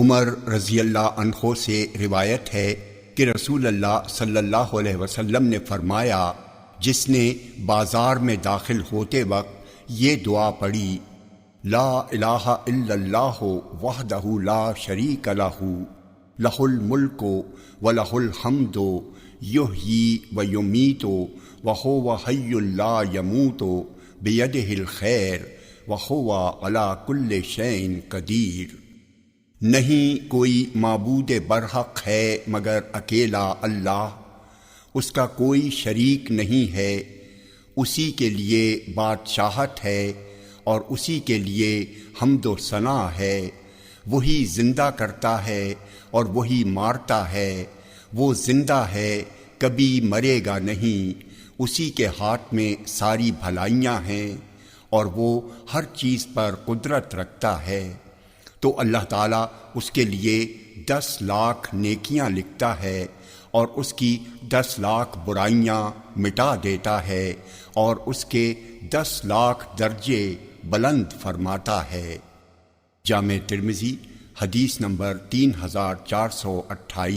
عمر رضی اللہ عنہ سے روایت ہے کہ رسول اللہ صلی اللہ علیہ وسلم نے فرمایا، جس نے بازار میں داخل ہوتے وقت یہ دعا پڑھی، لا الہ الا اللہ وحدہ لا شریک لہ لہ الملک ولہ الحمد یحیی ویمیت وہو حی لا یموت بیدہ الخیر وہو علی کل شیء قدیر، نہیں کوئی معبود برحق ہے مگر اکیلا اللہ، اس کا کوئی شریک نہیں ہے، اسی کے لیے بادشاہت ہے اور اسی کے لیے حمد و ثنا ہے، وہی زندہ کرتا ہے اور وہی مارتا ہے، وہ زندہ ہے کبھی مرے گا نہیں، اسی کے ہاتھ میں ساری بھلائیاں ہیں اور وہ ہر چیز پر قدرت رکھتا ہے۔ تو اللہ تعالیٰ اس کے لیے 10 لاکھ نیکیاں لکھتا ہے اور اس کی 10 لاکھ برائیاں مٹا دیتا ہے اور اس کے 10 لاکھ درجے بلند فرماتا ہے۔ جامع ترمذی حدیث نمبر 3428۔